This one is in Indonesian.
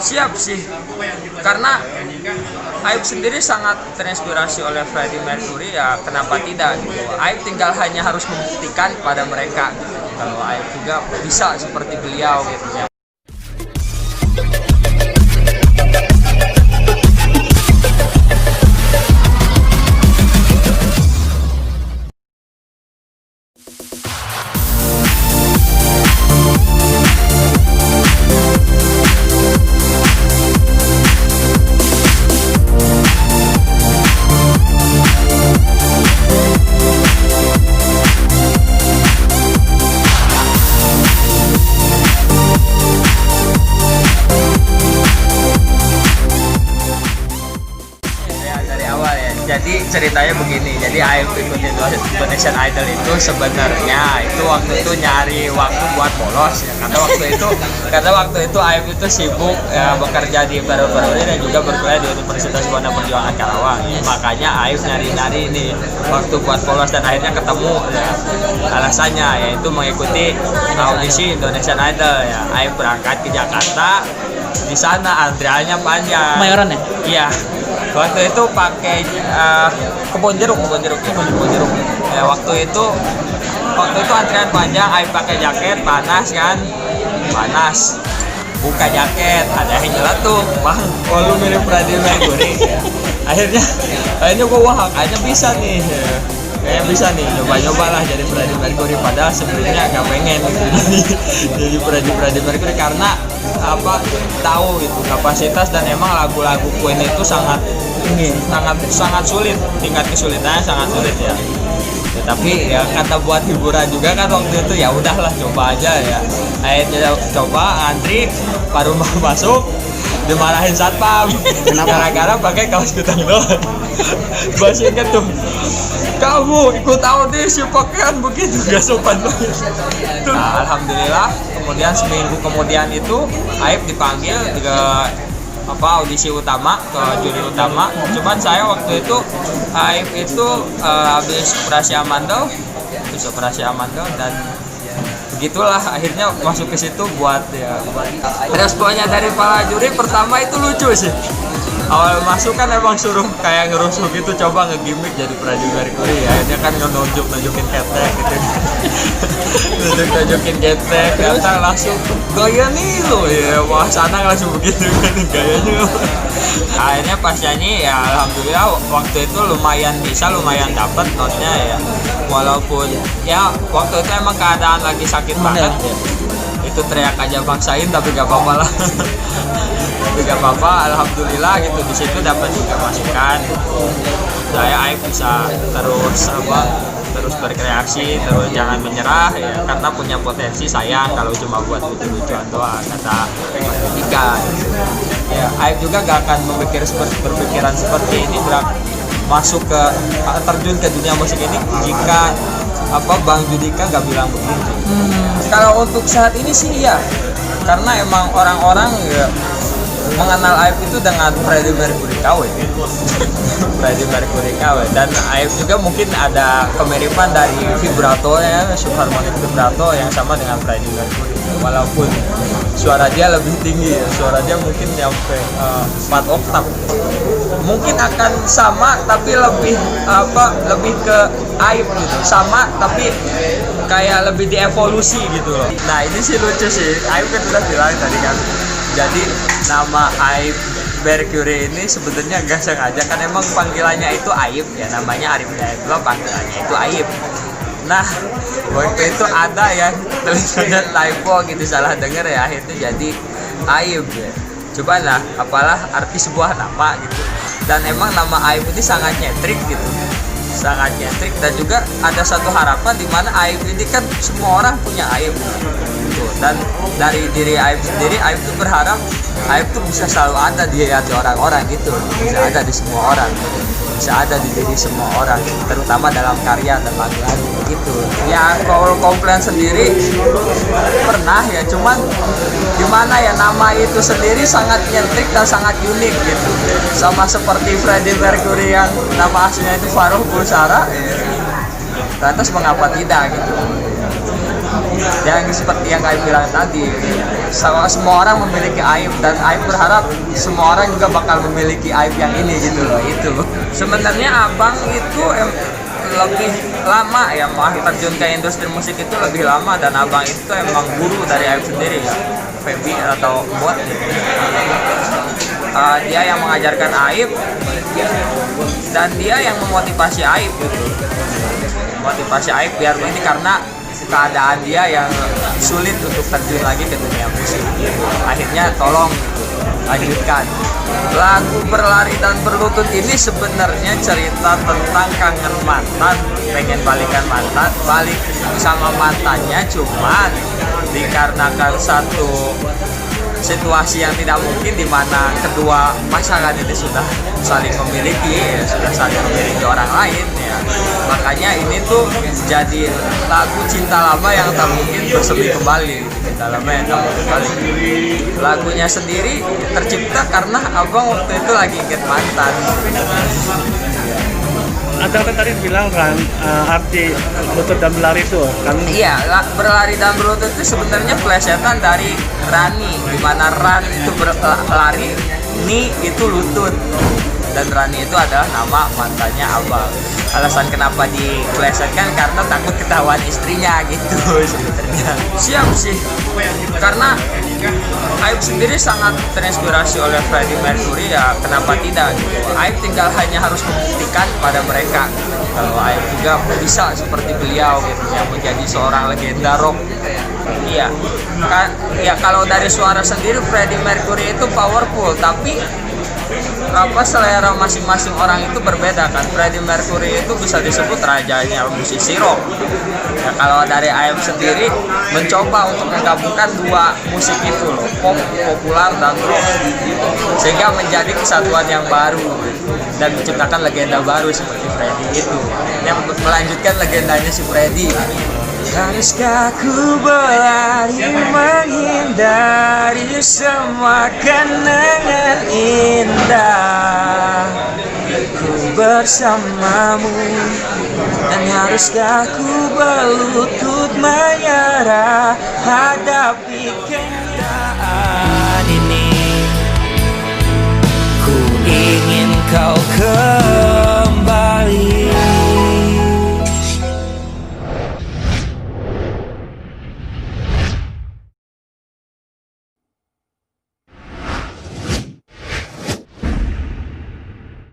Siap sih, karena Aib sendiri sangat terinspirasi oleh Freddie Mercury, ya kenapa tidak gitu. Aib tinggal hanya harus membuktikan pada mereka gitu. Kalau Aib juga bisa seperti beliau gitu ya. Jadi ceritanya begini, jadi Aib ikutin Indonesian Idol itu sebenarnya itu waktu itu nyari waktu buat bolos ya, karena waktu itu Aib itu sibuk ya, bekerja di Baru-Baru dan juga berkuliah di Universitas Buana Perjuangan Karawang ya. Makanya Aib nyari-nyari nih waktu buat bolos dan akhirnya ketemu ya. Alasannya yaitu mengikuti audisi Indonesian Idol ya. Aib berangkat ke Jakarta, di sana antriannya panjang. Kemayoran ya? Iya. Waktu itu pakai kebun jeruk. Ya, waktu itu antrian panjang, Aib pakai jaket, panas. Buka jaket, ada yang nyeletuk, "Bang, kok lu mirip Freddie Mercury?" Akhirnya gua kayaknya bisa nih. Nyoba lah jadi Freddie Mercury, padahal sebelumnya gak pengen gitu jadi Freddie Mercury karena tahu itu kapasitas dan emang lagu-lagu Queen itu sangat sulit, tingkat kesulitannya sangat sulit ya. Tapi ya kata buat hiburan juga kan waktu itu, ya udahlah coba aja ya. Akhirnya coba antri, baru masuk dimarahin satpam gara-gara pakai kaos kutang doang. Masih inget tuh, kamu ikut audisi pakaian begitu, gak sopan banget. Nah, alhamdulillah kemudian seminggu kemudian itu Aib dipanggil ke audisi utama, ke juri utama. Cuman saya waktu itu Aib itu habis operasi amandel dan begitulah akhirnya masuk ke situ buat responnya dari para juri pertama itu lucu sih. Awal masuk kan emang suruh kayak ngerusuh gitu, coba ngegimik jadi Freddie Mercury ya. Dia kan nunjukin ketek gitu. nunjukin ketek, datang langsung gaya nih lo ya, wah sana langsung begitu kan gayanya. Akhirnya pas nyanyi ya alhamdulillah waktu itu lumayan dapat notnya ya. Walaupun ya waktu itu emang keadaan lagi sakit banget ya. Itu teriak aja bangsain tapi gak apa-apa lah. Alhamdulillah gitu, di situ dapat juga masukan. Saya Aib bisa terus berkreasi, terus jangan menyerah ya, karena punya potensi, sayang kalau cuma buat lucu-lucuan doang, kata Dika. Ya, Aib juga gak akan berpikiran seperti ini masuk ke terjun ke dunia musik ini jika Bang Judika gak bilang begitu. Kalau untuk saat ini sih ya, karena emang orang-orang ya mengenal Aib itu dengan Freddie Mercury KW. Dan Aib juga mungkin ada kemiripan dari vibrato ya, subharmonik vibrato yang sama dengan Freddie Mercury. Walaupun suara dia lebih tinggi, suara dia mungkin sampai 4 oktav. Mungkin akan sama tapi lebih ke Aib gitu. Sama tapi kayak lebih dievolusi gitu loh. Nah, ini sih lucu sih. Aib kan udah bilang tadi kan. Jadi nama Aib Mercury ini sebenarnya gak sengaja kan, emang panggilannya itu Aib ya, namanya Arif Hidayatullah, panggilannya itu Aib. Nah, waktu itu ada yang tulisannya typo gitu, salah denger ya, akhirnya jadi Aib ya. Coba lah, apalah arti sebuah nama gitu. Dan emang nama Aib ini sangat nyentrik gitu. Dan juga ada satu harapan di mana Aib ini kan semua orang punya Aib gitu. Dan dari diri Aib sendiri, Aib tuh berharap Aib tuh bisa selalu ada di hati orang-orang gitu, bisa ada di semua orang, bisa ada di diri semua orang, terutama dalam karya dan lagu-lagu gitu. Ya kalau komplain sendiri pernah ya, cuman gimana ya, nama itu sendiri sangat nyentrik dan sangat unik gitu. Sama seperti Freddie Mercury yang nama aslinya itu Farouk Bulsara, lantas mengapa tidak gitu. Yang seperti yang kayak bilang tadi, semua orang memiliki aib, dan Aib berharap semua orang juga bakal memiliki aib yang ini gitu loh. Itu sebenarnya Abang itu lebih lama ya terjun ke industri musik itu lebih lama, dan Abang itu emang guru dari Aib sendiri ya, Feby atau Bot gitu. Dia yang mengajarkan Aib dan dia yang memotivasi Aib gitu, motivasi Aib biar ini karena keadaan dia yang sulit untuk terjun lagi ke dunia musik. Akhirnya tolong lanjutkan. Lagu Berlari dan Berlutut ini sebenarnya cerita tentang kangen mantan, pengen balikan mantan, balik sama mantannya, cuman dikarenakan satu situasi yang tidak mungkin di mana kedua pasangan ini sudah saling memiliki, sudah saling memiliki orang lain ya. Makanya ini tuh jadi lagu cinta lama yang tak mungkin bersemi kembali, cinta lama yang tak mungkin kembali. Lagunya sendiri tercipta karena Abang waktu itu lagi inget mantan. Atau kan tadi bilang kan arti lutut dan berlari itu kan? Iya, berlari dan berlutut itu sebenarnya plesetan dari Rani, di mana Ran itu berlari, Ni itu lutut, dan Rani itu adalah nama mantannya Abang. Alasan kenapa diplesetkan karena takut ketahuan istrinya gitu sebenarnya. Siap sih, karena Aib sendiri sangat terinspirasi oleh Freddie Mercury ya, kenapa tidak gitu. Aib tinggal hanya harus membuktikan pada mereka kalau Aib juga bisa seperti beliau gitu, yang menjadi seorang legenda rock. Iya kan, ya kalau dari suara sendiri Freddie Mercury itu powerful, tapi selera masing-masing orang itu berbeda kan. Freddie Mercury itu bisa disebut rajanya musisi rock ya. Kalau dari Aib sendiri mencoba untuk menggabungkan dua musik itu loh, pop, populer dan rock, sehingga menjadi kesatuan yang baru dan menciptakan legenda baru seperti Freddie itu, yang melanjutkan legendanya si Freddie. Haruskah ku berlari menghindari semua kenangan indah ku bersamamu, dan haruskah ku berlutut menyerah hadapi kenyataan.